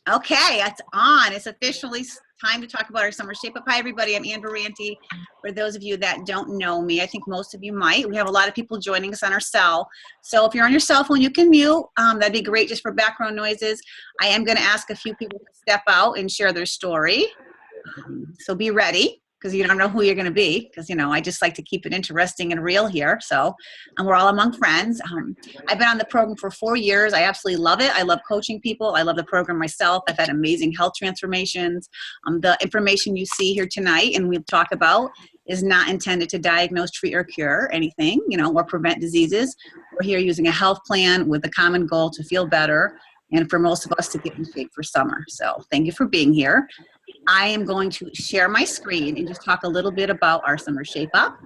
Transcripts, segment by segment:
Okay, it's on. It's officially time to talk about our summer shape up. Hi, everybody. I'm Ann Baranti. For those of you that don't know me, I think most of you might. We have a lot of people joining us on our cell. So if you're on your cell phone, you can mute. That'd be great just for background noises. I am going to ask a few people to step out and share their story. So be ready, because you don't know who you're going to be, because, you know, I just like to keep it interesting and real here. So, and we're all among friends. I've been on the program for 4 years. I absolutely love it. I love coaching people. I love the program myself. I've had amazing health transformations. The information you see here tonight and we'll talk about is not intended to diagnose, treat, or cure anything, you know, or prevent diseases. We're here using a health plan with a common goal to feel better and for most of us to get in shape for summer. So thank you for being here. I am going to share my screen and just talk a little bit about our summer shape up.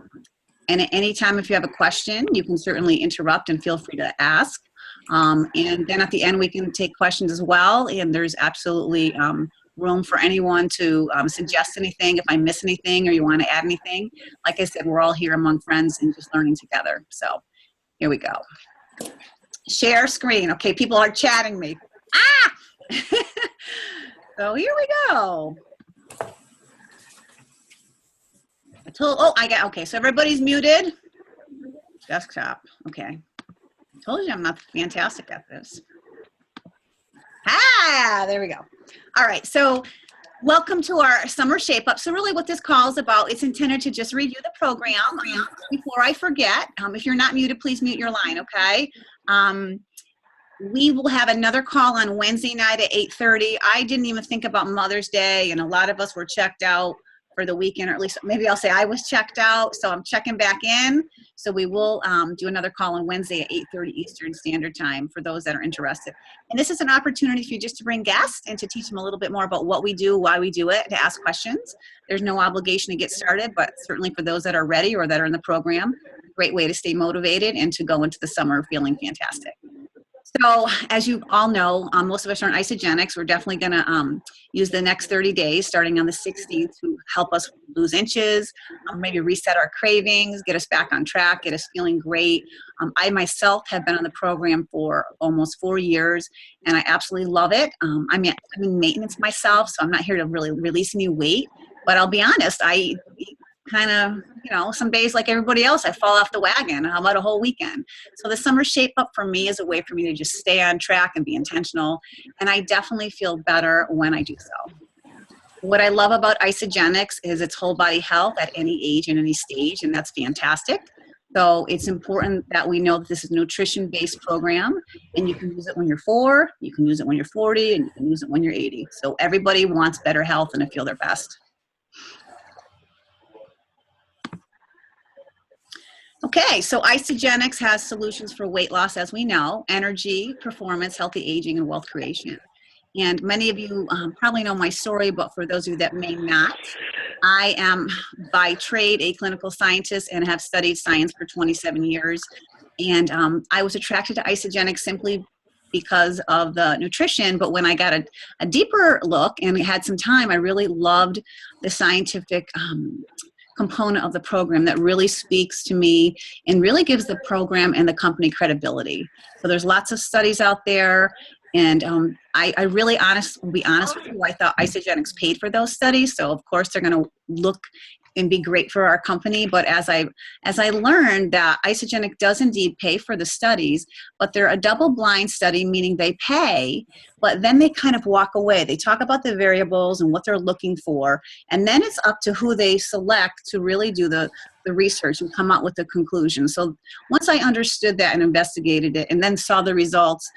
And at any time, if you have a question, you can certainly interrupt and feel free to ask. And then at the end, we can take questions as well. And there's absolutely room for anyone to suggest anything if I miss anything or you want to add anything. Like I said, we're all here among friends and just learning together. So here we go. Share screen. Okay, people are chatting me. Ah! So here we go. Okay, so everybody's muted. Desktop, okay. I told you I'm not fantastic at this. There we go. All right, so welcome to our summer shape up. So really what this call is about, it's intended to just review the program. Before I forget, if you're not muted, please mute your line, okay? We will have another call on Wednesday night at 8:30. I didn't even think about Mother's Day, and a lot of us were checked out for the weekend, or at least maybe I'll say I was checked out, so I'm checking back in. So we will do another call on Wednesday at 8:30 Eastern Standard Time for those that are interested. And this is an opportunity for you just to bring guests and to teach them a little bit more about what we do, why we do it, to ask questions. There's no obligation to get started, but certainly for those that are ready or that are in the program, great way to stay motivated and to go into the summer feeling fantastic. So as you all know, most of us are on Isagenix. We're definitely going to use the next 30 days starting on the 16th to help us lose inches, maybe reset our cravings, get us back on track, get us feeling great. I myself have been on the program for almost 4 years, and I absolutely love it. I'm in maintenance myself, so I'm not here to really release any weight. But I'll be honest, I kind of, you know, some days like everybody else, I fall off the wagon. How about a whole weekend? So the summer shape up for me is a way for me to just stay on track and be intentional. And I definitely feel better when I do so. What I love about Isagenix is it's whole body health at any age and any stage, and that's fantastic. So it's important that we know that this is a nutrition-based program, and you can use it when you're 4, you can use it when you're 40, and you can use it when you're 80. So everybody wants better health and to feel their best. Okay, so Isagenix has solutions for weight loss, as we know, energy, performance, healthy aging, and wealth creation. And many of you probably know my story, but for those of you that may not, I am by trade a clinical scientist and have studied science for 27 years. And I was attracted to Isagenix simply because of the nutrition, but when I got a deeper look and had some time, I really loved the scientific component of the program that really speaks to me and really gives the program and the company credibility. So there's lots of studies out there, and I really will be honest with you, I thought Isagenix paid for those studies, so of course they're going to look and be great for our company. But as I learned that Isagenix does indeed pay for the studies, but they're a double-blind study, meaning they pay, but then they kind of walk away. They talk about the variables and what they're looking for, and then it's up to who they select to really do the research and come out with the conclusion. So once I understood that and investigated it and then saw the results,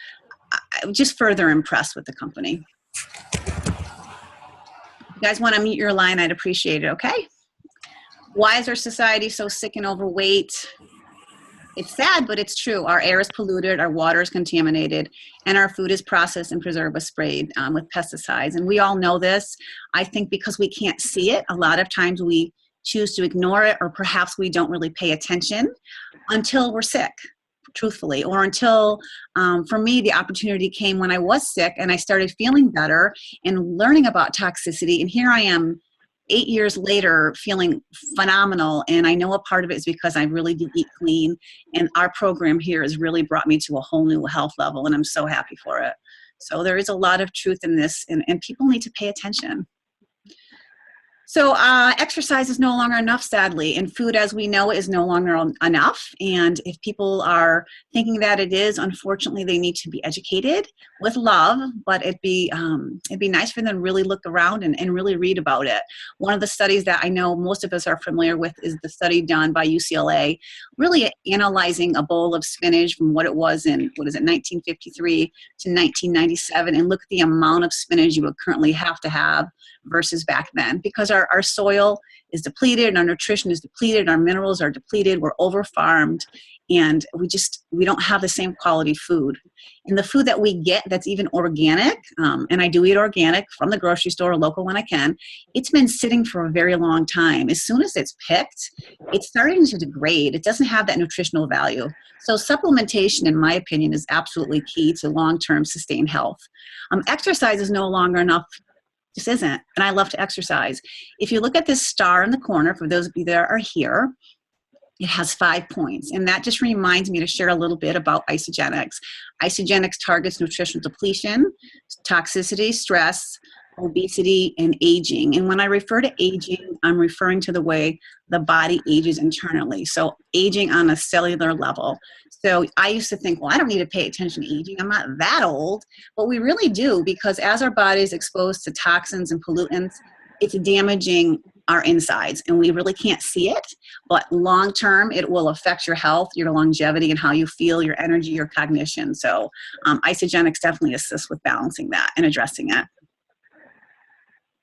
I was just further impressed with the company. If you guys want to mute your line, I'd appreciate it, okay? Why is our society so sick and overweight? It's sad, but it's true. Our air is polluted, our water is contaminated, and our food is processed and preserved with sprayed with pesticides. And we all know this. I think because we can't see it, a lot of times we choose to ignore it, or perhaps we don't really pay attention until we're sick, truthfully, or until, for me, the opportunity came when I was sick and I started feeling better and learning about toxicity. And here I am 8 years later feeling phenomenal, and I know a part of it is because I really do eat clean, and our program here has really brought me to a whole new health level, and I'm so happy for it. So there is a lot of truth in this, and people need to pay attention. So exercise is no longer enough, sadly, and food, as we know, is no longer enough. And if people are thinking that it is, unfortunately, they need to be educated with love. But it'd be nice for them to really look around and really read about it. One of the studies that I know most of us are familiar with is the study done by UCLA, really analyzing a bowl of spinach from what it was in 1953 to 1997, and look at the amount of spinach you would currently have to have versus back then, because our soil is depleted and our nutrition is depleted, our minerals are depleted, we're over farmed, and we don't have the same quality food. And the food that we get that's even organic, and I do eat organic from the grocery store, local when I can, it's been sitting for a very long time. As soon as it's picked, it's starting to degrade. It doesn't have that nutritional value. So supplementation, in my opinion, is absolutely key to long-term sustained health. Exercise is no longer enough. This isn't, and I love to exercise. If you look at this star in the corner, for those of you that are here, it has 5 points, and that just reminds me to share a little bit about Isagenix. Isagenix targets nutritional depletion, toxicity, stress, obesity, and aging. And when I refer to aging, I'm referring to the way the body ages internally. So aging on a cellular level. So I used to think, well, I don't need to pay attention to aging. I'm not that old. But we really do, because as our body is exposed to toxins and pollutants, it's damaging our insides, and we really can't see it. But long term, it will affect your health, your longevity, and how you feel, your energy, your cognition. So Isagenix definitely assists with balancing that and addressing it.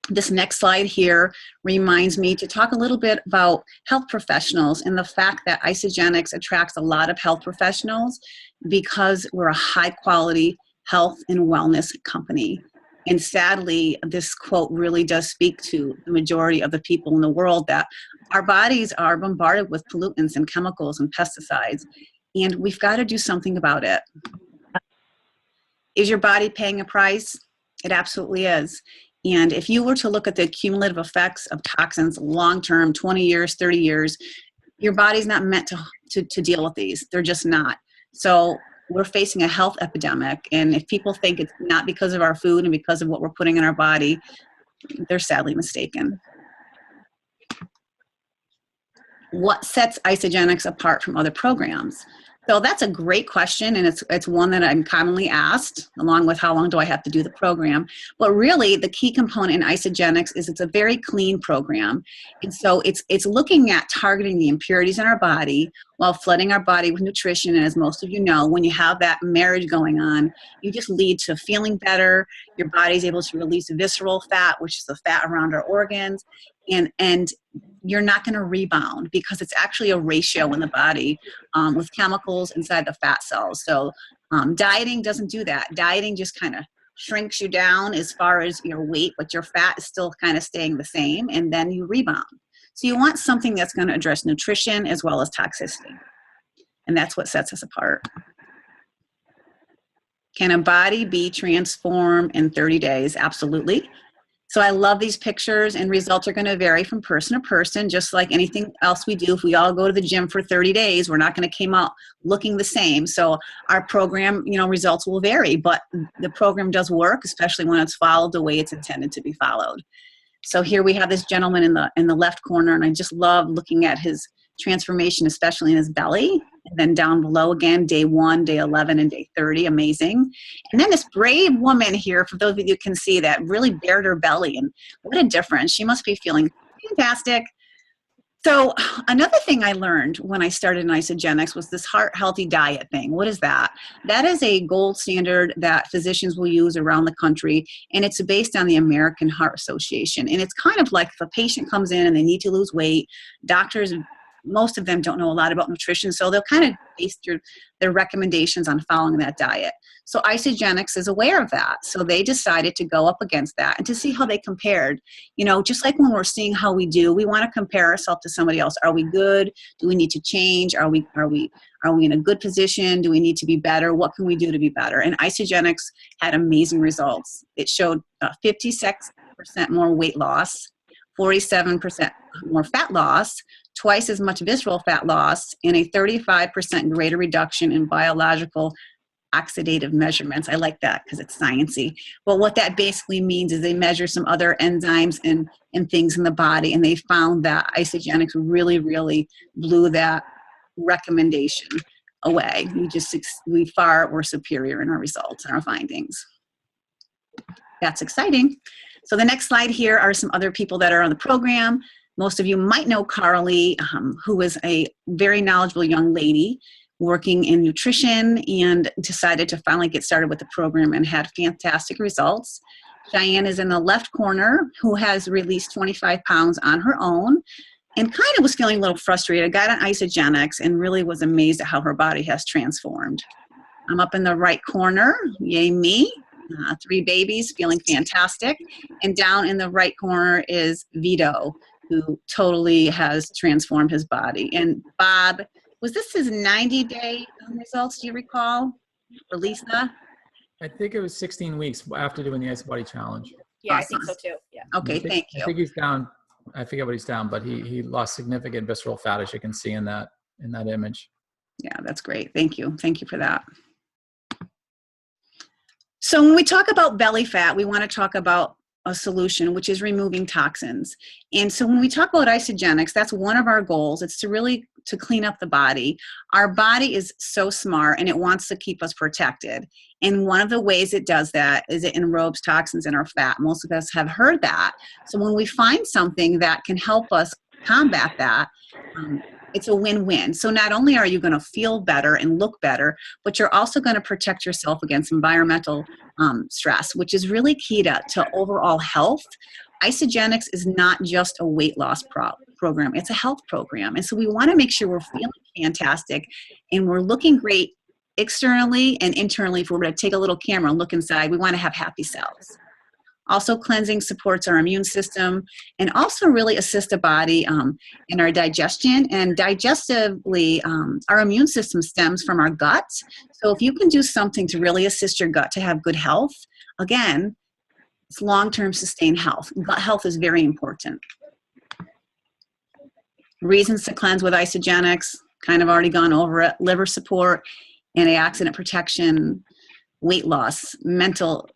This next slide here reminds me to talk a little bit about health professionals and the fact that Isagenix attracts a lot of health professionals because we're a high quality health and wellness company. And sadly, this quote really does speak to the majority of the people in the world, that our bodies are bombarded with pollutants and chemicals and pesticides, and we've got to do something about it. Is your body paying a price? It absolutely is. And if you were to look at the cumulative effects of toxins long-term, 20 years, 30 years, your body's not meant to deal with these. They're just not. So we're facing a health epidemic. And if people think it's not because of our food and because of what we're putting in our body, they're sadly mistaken. What sets Isagenix apart from other programs? So that's a great question, and it's one that I'm commonly asked, along with how long do I have to do the program. But really, the key component in Isagenix is it's a very clean program. And so it's looking at targeting the impurities in our body while flooding our body with nutrition. And as most of you know, when you have that marriage going on, you just lead to feeling better. Your body's able to release visceral fat, which is the fat around our organs. And you're not going to rebound, because it's actually a ratio in the body with chemicals inside the fat cells. So dieting doesn't do that. Dieting just kind of shrinks you down as far as your weight, but your fat is still kind of staying the same, and then you rebound. So you want something that's going to address nutrition as well as toxicity. And that's what sets us apart. Can a body be transformed in 30 days? Absolutely. So I love these pictures, and results are going to vary from person to person, just like anything else we do. If we all go to the gym for 30 days, we're not going to come out looking the same. So our program, results will vary, but the program does work, especially when it's followed the way it's intended to be followed. So here we have this gentleman in the left corner, and I just love looking at his transformation, especially in his belly. And then down below again, day 1, day 11, and day 30, amazing. And then this brave woman here, for those of you who can see that, really bared her belly, and what a difference. She must be feeling fantastic. So another thing I learned when I started in Isagenix was this heart healthy diet thing. What is that? That is a gold standard that physicians will use around the country, and it's based on the American Heart Association. And it's kind of like if a patient comes in and they need to lose weight, doctors, most of them don't know a lot about nutrition, so they'll kind of base their recommendations on following that diet. So Isagenix is aware of that. So they decided to go up against that and to see how they compared. Just like when we're seeing how we do, we want to compare ourselves to somebody else. Are we good? Do we need to change? Are we in a good position? Do we need to be better? What can we do to be better? And Isagenix had amazing results. It showed 56% more weight loss, 47% more fat loss, twice as much visceral fat loss, and a 35% greater reduction in biological oxidative measurements. I like that because it's sciencey. But what that basically means is they measure some other enzymes and things in the body, and they found that Isagenix really, really blew that recommendation away. We far were superior in our results and our findings. That's exciting. So the next slide here are some other people that are on the program. Most of you might know Carly, who was a very knowledgeable young lady working in nutrition and decided to finally get started with the program and had fantastic results. Cheyenne is in the left corner, who has released 25 pounds on her own and kind of was feeling a little frustrated, got on Isagenix, and really was amazed at how her body has transformed. I'm up in the right corner, yay me, 3 babies, feeling fantastic. And down in the right corner is Vito, who totally has transformed his body. And Bob, was this his 90-day results, do you recall? Or Lisa? I think it was 16 weeks after doing the Ice Body Challenge. Yeah, Awesome. I think so too. Yeah. Okay, thank you. I think he's down, I forget what he's down, but he lost significant visceral fat, as you can see in that image. Yeah, that's great. Thank you. Thank you for that. So when we talk about belly fat, we want to talk about a solution, which is removing toxins. And so when we talk about Isagenix, that's one of our goals. It's to clean up the body. Our body is so smart and it wants to keep us protected. And one of the ways it does that is it enrobes toxins in our fat. Most of us have heard that. So when we find something that can help us combat that, it's a win-win. So not only are you going to feel better and look better, but you're also going to protect yourself against environmental stress, which is really key to overall health. Isagenix is not just a weight loss program, it's a health program. And so we want to make sure we're feeling fantastic and we're looking great externally and internally. If we're going to take a little camera and look inside, we want to have happy cells. Also, cleansing supports our immune system and also really assists the body in our digestion. And digestively, our immune system stems from our gut. So if you can do something to really assist your gut to have good health, again, it's long-term sustained health. Gut health is very important. Reasons to cleanse with Isagenix, kind of already gone over it. Liver support, antioxidant protection, weight loss, mental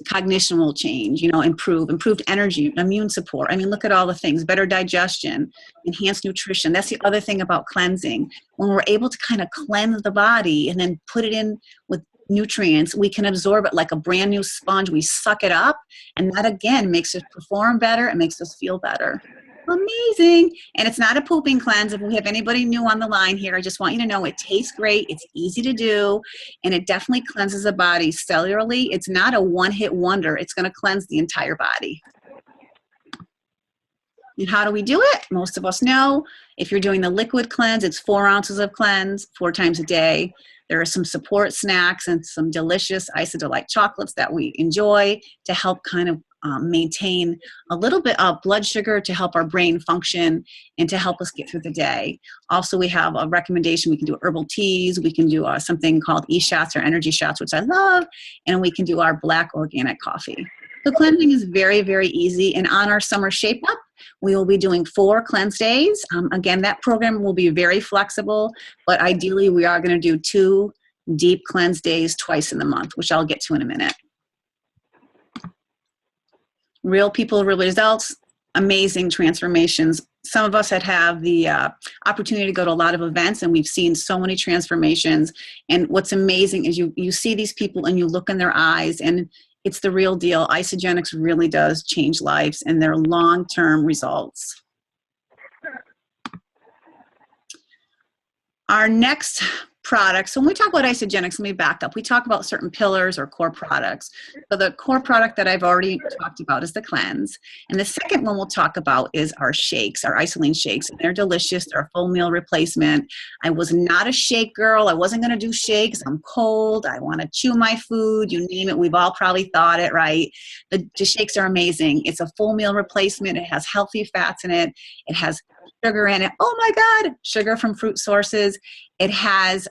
cognition will change, improved energy, immune support. I mean, look at all the things, better digestion, enhanced nutrition. That's the other thing about cleansing. When we're able to kind of cleanse the body and then put it in with nutrients, we can absorb it like a brand new sponge. We suck it up, and that again makes us perform better and makes us feel better. Amazing. And it's not a pooping cleanse. If we have anybody new on the line here, I just want you to know it tastes great. It's easy to do, and it definitely cleanses the body cellularly. It's not a one-hit wonder. It's going to cleanse the entire body. And how do we do it? Most of us know. If you're doing the liquid cleanse, it's 4 ounces of cleanse 4 times a day. There are some support snacks and some delicious Isadelight chocolates that we enjoy to help kind of maintain a little bit of blood sugar to help our brain function and to help us get through the day. Also, we have a recommendation. We can do herbal teas. We can do something called e-shots or energy shots, which I love. And we can do our black organic coffee. So cleansing is very, very easy. And on our summer Shape Up, we will be doing 4 cleanse days. Again, that program will be very flexible, but ideally we are going to do 2 deep cleanse days twice in the month, which I'll get to in a minute. Real people, real results, amazing transformations. Some of us that have the opportunity to go to a lot of events, and we've seen so many transformations. And what's amazing is you see these people and you look in their eyes, and it's the real deal. Isagenix really does change lives and their long-term results. Our next products, so when we talk about Isagenix, let me back up. We talk about certain pillars or core products. So the core product that I've already talked about is the cleanse. And the second one we'll talk about is our shakes, our Isoline shakes. And they're delicious. They're a full meal replacement. I was not a shake girl. I wasn't going to do shakes. I'm cold. I want to chew my food. You name it. We've all probably thought it, right? The shakes are amazing. It's a full meal replacement. It has healthy fats in it. It has sugar in it. Oh my God, sugar from fruit sources. It has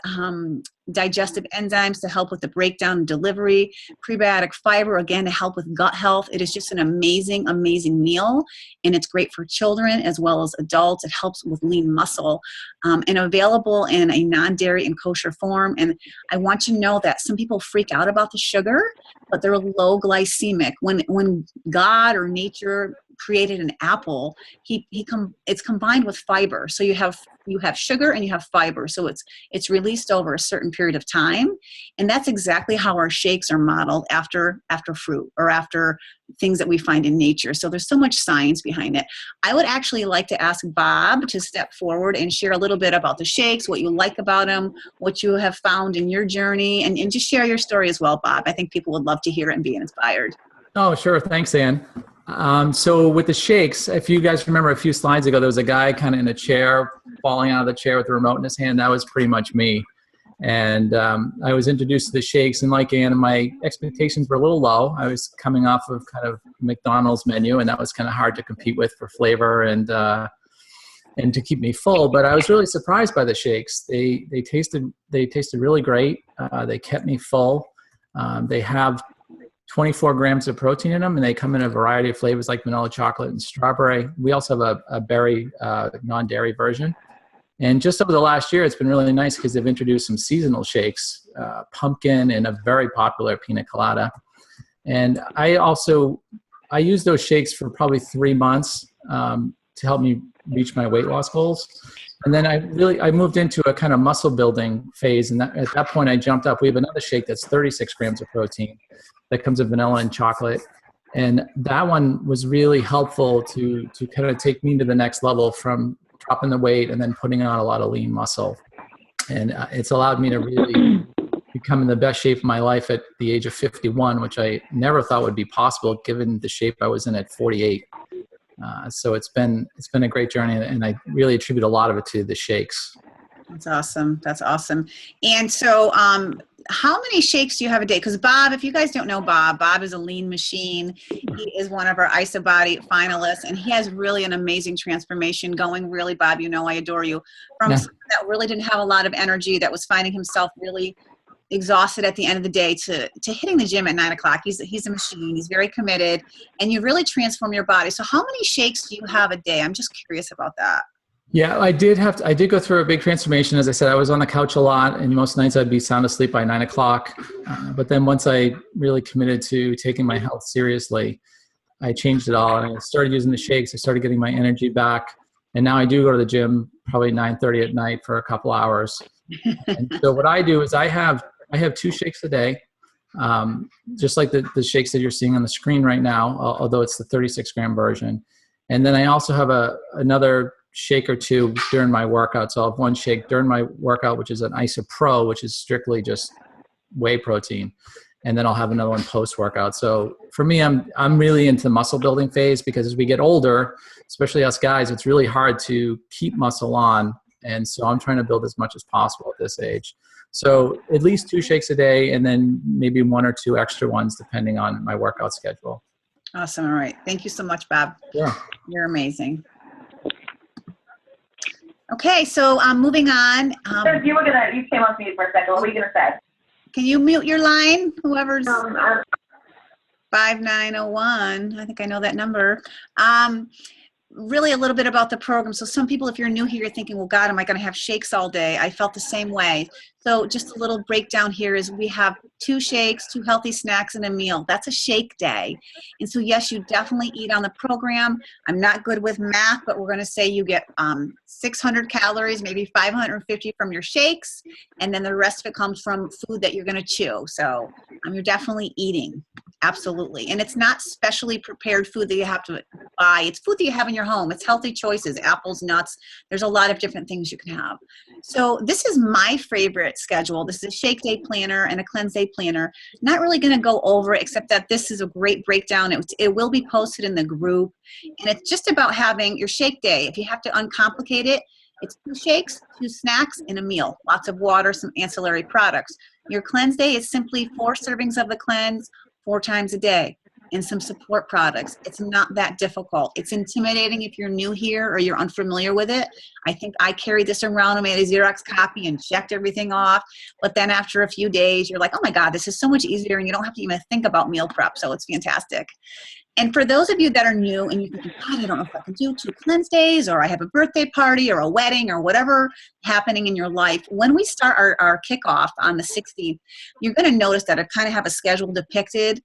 digestive enzymes to help with the breakdown and delivery, prebiotic fiber, again, to help with gut health. It is just an amazing, amazing meal, and it's great for children as well as adults. It helps with lean muscle, and available in a non-dairy and kosher form. And I want you to know that some people freak out about the sugar, but they're low glycemic. When God or nature created an apple, it's combined with fiber. So you have sugar and you have fiber. So it's released over a certain period of time. And that's exactly how our shakes are modeled after fruit or after things that we find in nature. So there's so much science behind it. I would actually like to ask Bob to step forward and share a little bit about the shakes, what you like about them, what you have found in your journey, and just share your story as well, Bob. I think people would love to hear it and be inspired. Oh, sure. Thanks, Ann. So with the shakes, if you guys remember a few slides ago, there was a guy kind of in a chair, falling out of the chair with a remote in his hand. That was pretty much me. And I was introduced to the shakes, and like Ann, my expectations were a little low. I was coming off of kind of McDonald's menu, and that was kind of hard to compete with for flavor and to keep me full. But I was really surprised by the shakes. They tasted really great. They kept me full. They have 24 grams of protein in them, and they come in a variety of flavors like vanilla, chocolate, and strawberry. We also have a berry non-dairy version. And just over the last year, it's been really nice because they've introduced some seasonal shakes, pumpkin and a very popular pina colada. And I used those shakes for probably 3 months to help me reach my weight loss goals. And then I moved into a kind of muscle building phase. And at that point, I jumped up. We have another shake that's 36 grams of protein that comes with vanilla and chocolate. And that one was really helpful to kind of take me to the next level from dropping the weight and then putting on a lot of lean muscle. And it's allowed me to really become in the best shape of my life at the age of 51, which I never thought would be possible given the shape I was in at 48. So it's been a great journey, and I really attribute a lot of it to the shakes. That's awesome. That's awesome. And so, how many shakes do you have a day? Because Bob, if you guys don't know Bob is a lean machine. He is one of our IsoBody finalists, and he has really an amazing transformation going. Really, Bob, you know I adore you. From someone that really didn't have a lot of energy, that was finding himself really exhausted at the end of the day, to hitting the gym at 9 o'clock. He's a machine. He's very committed, and you really transform your body. So how many shakes do you have a day? I'm just curious about that. Yeah, I did go through a big transformation. As I said, I was on the couch a lot, and most nights I'd be sound asleep by 9 o'clock. But then once I really committed to taking my health seriously, I changed it all. And I started using the shakes. I started getting my energy back. And now I do go to the gym probably 9:30 at night for a couple hours. And so what I do is I have 2 shakes a day, just like the shakes that you're seeing on the screen right now, although it's the 36 gram version. And then I also have another shake or two during my workout. So I'll have one shake during my workout, which is an IsoPro, which is strictly just whey protein. And then I'll have another one post-workout. So for me, I'm really into the muscle building phase, because as we get older, especially us guys, it's really hard to keep muscle on. And so I'm trying to build as much as possible at this age. So at least 2 shakes a day, and then maybe 1 or 2 extra ones depending on my workout schedule. Awesome. All right. Thank you so much, Bob. Yeah. You're amazing. Okay, so moving on. You came off mute for a second. What were you going to say? Can you mute your line? Whoever's 5901. I think I know that number. Really a little bit about the program. So some people, if you're new here, you're thinking, well, God, am I going to have shakes all day? I felt the same way. So just a little breakdown here is we have 2 shakes, 2 healthy snacks, and a meal. That's a shake day. And so, yes, you definitely eat on the program. I'm not good with math, but we're going to say you get 600 calories, maybe 550 from your shakes, and then the rest of it comes from food that you're going to chew. So you're definitely eating. Absolutely. And it's not specially prepared food that you have to buy. It's food that you have in your home. It's healthy choices, apples, nuts. There's a lot of different things you can have. So this is my favorite schedule. This is a shake day planner and a cleanse day planner. Not really going to go over it, except that this is a great breakdown. It will be posted in the group. And it's just about having your shake day. If you have to uncomplicate it, it's 2 shakes, 2 snacks, and a meal. Lots of water, some ancillary products. Your cleanse day is simply 4 servings of the cleanse, 4 times a day. and some support products. It's not that difficult. It's intimidating if you're new here or you're unfamiliar with it. I think I carried this around and made a Xerox copy and checked everything off. But then after a few days, you're like, oh my God, this is so much easier, and you don't have to even think about meal prep. So it's fantastic. And for those of you that are new and you're thinking, God, I don't know if I can do 2 cleanse days, or I have a birthday party or a wedding or whatever happening in your life, when we start our kickoff on the 16th, you're going to notice that I kind of have a schedule depicted.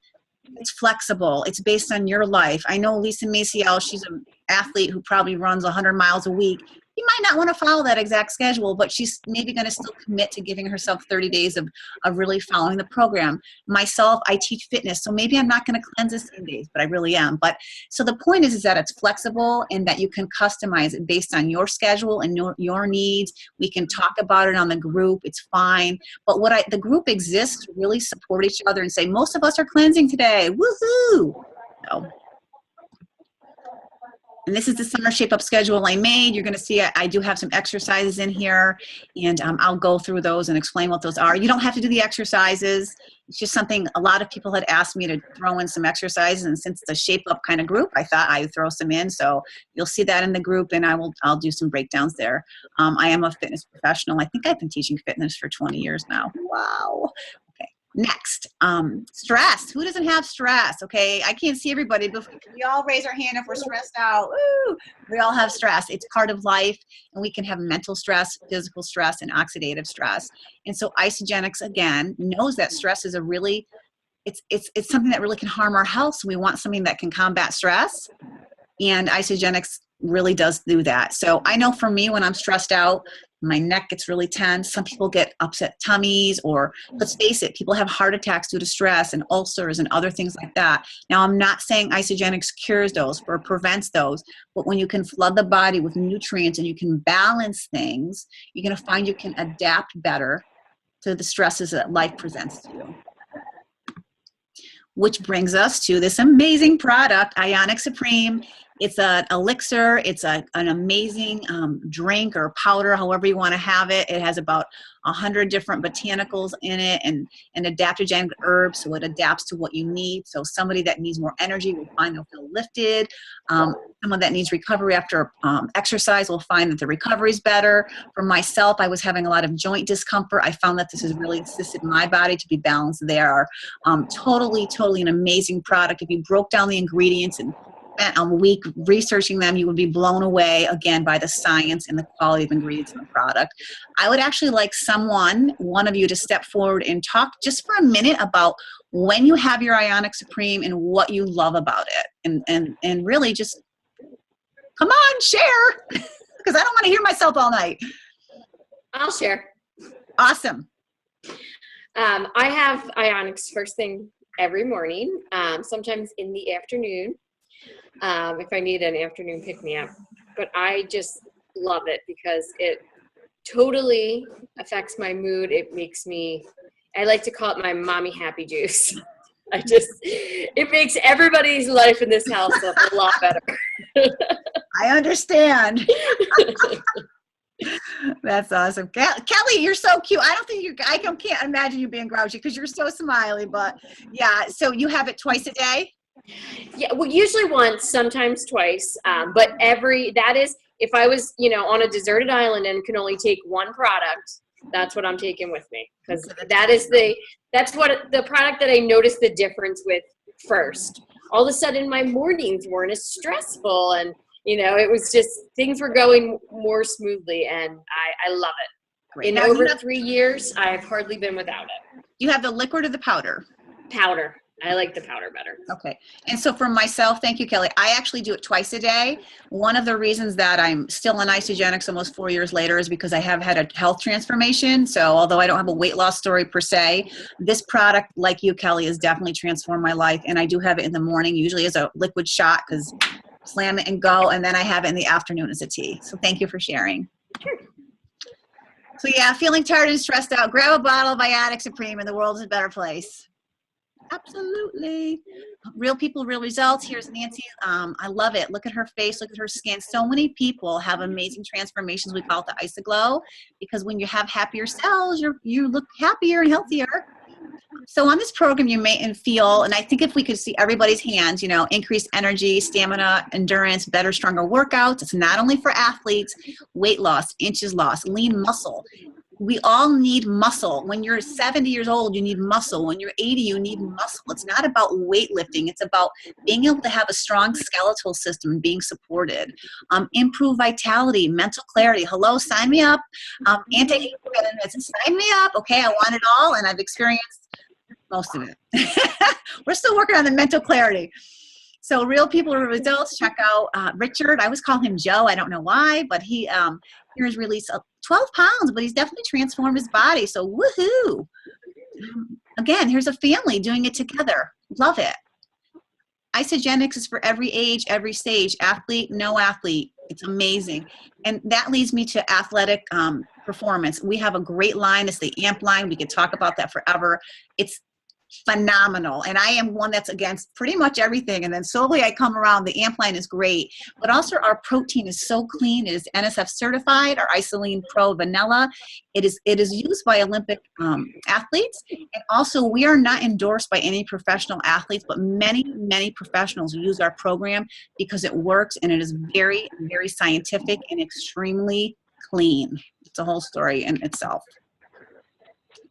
It's flexible. It's based on your life. I know Lisa Maciel, she's an athlete who probably runs 100 miles a week. You might not want to follow that exact schedule, but she's maybe going to still commit to giving herself 30 days of really following the program. Myself, I teach fitness, so maybe I'm not going to cleanse the same days, but I really am. But so the point is that it's flexible and that you can customize it based on your schedule and your needs. We can talk about it on the group. It's fine. But the group exists to really support each other and say, most of us are cleansing today. Woohoo! So. And this is the summer shape up schedule I made. You're going to see I do have some exercises in here, and I'll go through those and explain what those are. You don't have to do the exercises. It's just something a lot of people had asked me to throw in some exercises, and since it's a shape up kind of group, I thought I'd throw some in. So you'll see that in the group, and I'll do some breakdowns there. I am a fitness professional. I think I've been teaching fitness for 20 years now. Wow. Okay. Next, stress. Who doesn't have stress? Okay, I can't see everybody, but we all raise our hand if we're stressed out. Woo! We all have stress. It's part of life, and we can have mental stress, physical stress, and oxidative stress. And so Isagenix, again, knows that stress is it's something that really can harm our health, so we want something that can combat stress, and Isagenix really does do that. So I know for me, when I'm stressed out, my neck gets really tense. Some people get upset tummies, or let's face it, people have heart attacks due to stress and ulcers and other things like that. Now, I'm not saying Isagenix cures those or prevents those, but when you can flood the body with nutrients and you can balance things, you're going to find you can adapt better to the stresses that life presents to you. Which brings us to this amazing product, Ionic Supreme. It's an elixir. It's an amazing drink or powder, however you want to have it. It has about 100 different botanicals in it and adaptogenic herbs, so it adapts to what you need. So somebody that needs more energy will find they'll feel lifted. Someone that needs recovery after exercise will find that the recovery is better. For myself, I was having a lot of joint discomfort. I found that this has really assisted my body to be balanced there. Totally an amazing product. If you broke down the ingredients and spent a week researching them, you would be blown away again by the science and the quality of ingredients in the product. I would actually like one of you to step forward and talk just for a minute about when you have your Ionic Supreme and what you love about it, and really just come on, share, because I don't want to hear myself all night. I'll share. Awesome. I have Ionics first thing every morning, sometimes in the afternoon, if I need an afternoon pick-me-up. But I just love it because it totally affects my mood. It makes me, I like to call it my mommy happy juice. It makes everybody's life in this house a lot better. I understand. That's awesome. Kelly, you're so cute. I can't imagine you being grouchy because you're so smiley, but yeah. So you have it twice a day? Yeah, well, usually once, sometimes twice. But that is, if I was, on a deserted island and can only take one product, that's what I'm taking with me. Because that's what the product that I noticed the difference with first. All of a sudden my mornings weren't as stressful, and it was just, things were going more smoothly, and I love it. Great. In over 3 years, I've hardly been without it. You have the liquid or the powder? Powder. I like the powder better. Okay. And so for myself, thank you, Kelly, I actually do it twice a day. One of the reasons that I'm still on Isagenix almost 4 years later is because I have had a health transformation. So although I don't have a weight loss story per se, this product, like you, Kelly, has definitely transformed my life. And I do have it in the morning, usually as a liquid shot, because slam it and go. And then I have it in the afternoon as a tea. So thank you for sharing. Sure. So yeah, feeling tired and stressed out, grab a bottle of Ionic Supreme and the world is a better place. Absolutely. Real people, real results. Here's Nancy. I love it. Look at her face. Look at her skin. So many people have amazing transformations. We call it the Isoglow, because when you have happier cells, you look happier and healthier. So on this program, you may feel, and I think if we could see everybody's hands, increased energy, stamina, endurance, better, stronger workouts. It's not only for athletes, weight loss, inches lost, lean muscle. We all need muscle. When you're 70 years old, you need muscle. When you're 80, you need muscle. It's not about weightlifting. It's about being able to have a strong skeletal system and being supported. Improve vitality, mental clarity. Hello, sign me up. Sign me up. Okay, I want it all, and I've experienced most of it. We're still working on the mental clarity. So Real People, Real Results, check out Richard. I always call him Joe. I don't know why, but he has released 12 pounds, but he's definitely transformed his body. So woohoo. Again, here's a family doing it together. Love it. Isagenix is for every age, every stage, athlete, no athlete. It's amazing. And that leads me to athletic performance. We have a great line. It's the AMP line. We could talk about that forever. It's phenomenal. And I am one that's against pretty much everything. And then slowly I come around. The AMP line is great. But also our protein is so clean. It is NSF certified. Our Isoline Pro Vanilla. It is used by Olympic athletes. And also we are not endorsed by any professional athletes, but many, many professionals use our program because it works and it is very, very scientific and extremely clean. It's a whole story in itself.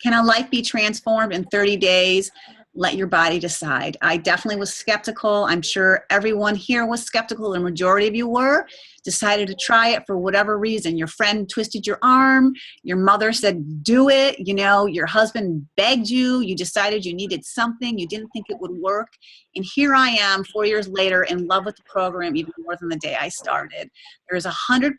Can a life be transformed in 30 days? Let your body decide. I definitely was skeptical. I'm sure everyone here was skeptical. The majority of you were. Decided to try it for whatever reason. Your friend twisted your arm. Your mother said, do it. Your husband begged you. You decided you needed something. You didn't think it would work. And here I am 4 years later in love with the program even more than the day I started. There is 100%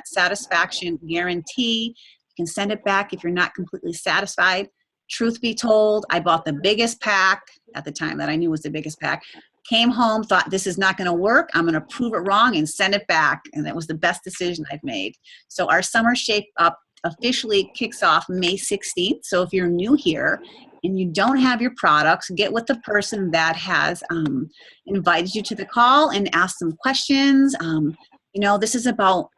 satisfaction guarantee. You can send it back if you're not completely satisfied. Truth be told, I bought the biggest pack at the time that I knew was the biggest pack. Came home, thought this is not going to work. I'm going to prove it wrong and send it back. And that was the best decision I've made. So our Summer Shape Up officially kicks off May 16th. So if you're new here and you don't have your products, get with the person that has invited you to the call and ask some questions. This is about,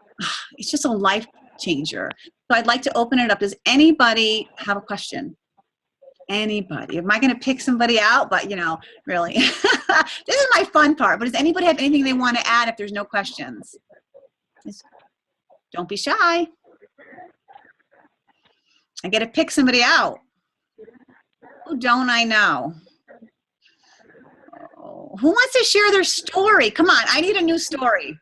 it's just a life changer. So I'd like to open it up. Does anybody have a question? Anybody? Am I going to pick somebody out? But, really, this is my fun part. But does anybody have anything they want to add if there's no questions? Don't be shy. I get to pick somebody out. Who don't I know? Oh, who wants to share their story? Come on, I need a new story.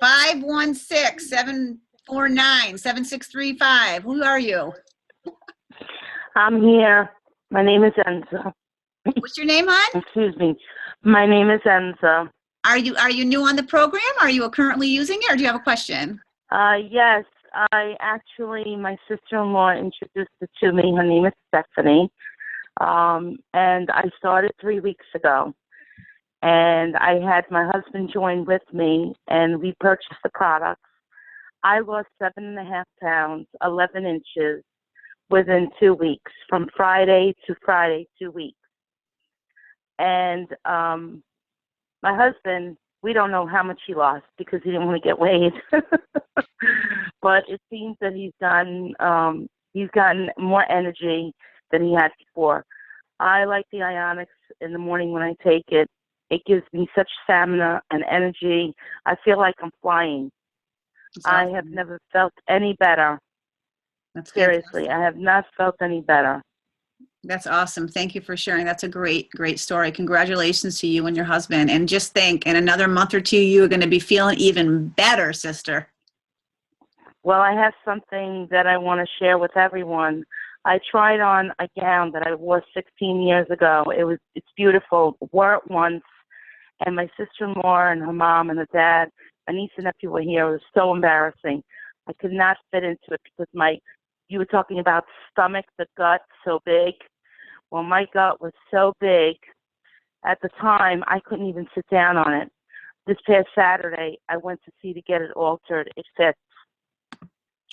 516-749-7635. Who are you? I'm here. My name is Enza. What's your name, hon? Excuse me. My name is Enza. Are you new on the program? Are you currently using it, or do you have a question? Yes, my sister-in-law introduced it to me. Her name is Stephanie. And I started 3 weeks ago. And I had my husband join with me, and we purchased the products. I lost 7.5 pounds, 11 inches, within 2 weeks, from Friday to Friday, 2 weeks. And my husband, we don't know how much he lost because he didn't want to get weighed. But it seems that he's gotten more energy than he had before. I like the Ionics in the morning when I take it. It gives me such stamina and energy. I feel like I'm flying. Awesome. I have never felt any better. That's Seriously, fantastic. I have not felt any better. That's awesome. Thank you for sharing. That's a great, great story. Congratulations to you and your husband. And just think, in another month or two, you are going to be feeling even better, sister. Well, I have something that I want to share with everyone. I tried on a gown that I wore 16 years ago. It's beautiful. Wore it once, and my sister-in-law and her mom and her dad, my niece and nephew were here. It was so embarrassing. I could not fit into it because you were talking about stomach, the gut, so big. Well, my gut was so big at the time I couldn't even sit down on it. This past Saturday, I went to see to get it altered. It fits.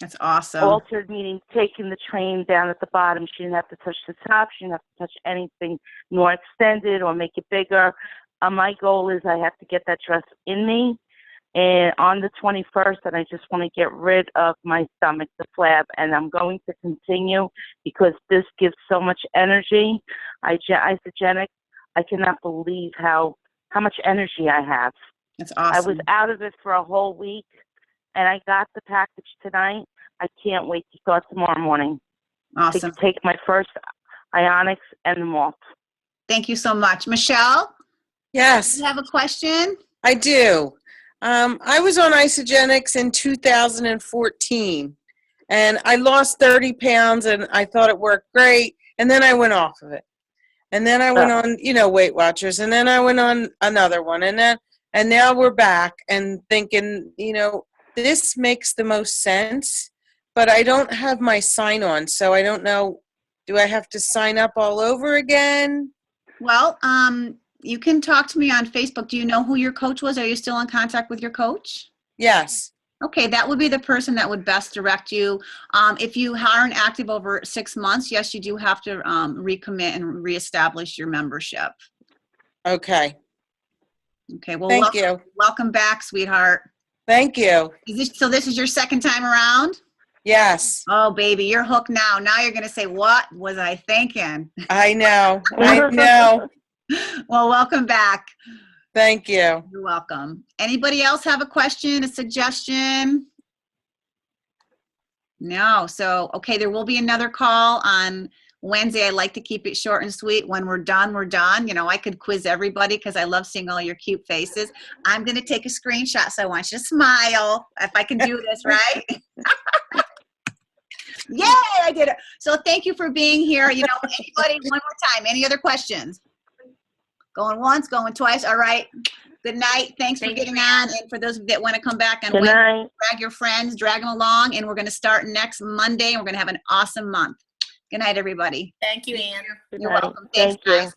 That's awesome. Altered meaning taking the train down at the bottom. She didn't have to touch the top. She didn't have to touch anything, nor extend it or make it bigger. My goal is I have to get that dress in me and on the 21st, and I just want to get rid of my stomach, the flab, and I'm going to continue because this gives so much energy. Isogenics, I cannot believe how much energy I have. That's I awesome. was out of it for a whole week, and I got the package tonight. I can't wait to start tomorrow morning Awesome. to take my first Ionics and the malt. Thank you so much. Michelle, Yes, you have a question? I do. I was on Isogenics in 2014, and I lost 30 pounds, and I thought it worked great, and then I went off of it. And then I went on, Weight Watchers, and then I went on another one, and now we're back and thinking, this makes the most sense, but I don't have my sign-on, so I don't know, do I have to sign up all over again? Well, you can talk to me on Facebook. Do you know who your coach was? Are you still in contact with your coach? Yes. Okay, that would be the person that would best direct you. If you aren't active over 6 months, yes, you do have to recommit and reestablish your membership. Okay. Okay, well, Thank you. welcome back, sweetheart. Thank you. So this is your second time around? Yes, Oh, baby, you're hooked now. Now you're going to say, what was I thinking? I know. I know. Well, welcome back. Thank you. You're welcome. Anybody else have a question, a suggestion? No. So, okay, there will be another call on Wednesday. I like to keep it short and sweet. When we're done, we're done. I could quiz everybody because I love seeing all your cute faces. I'm going to take a screenshot, so I want you to smile if I can do this, right? Yay, I did it. So thank you for being here. Anybody, one more time, any other questions? Going once, going twice. All right. Good night. Thanks for getting on. And for those that want to come back on Good Wednesday, night. drag your friends, drag them along. And we're going to start next Monday. And we're going to have an awesome month. Good night, everybody. Thank you, Ann. Good You're night. welcome. Thanks, Thank you. guys.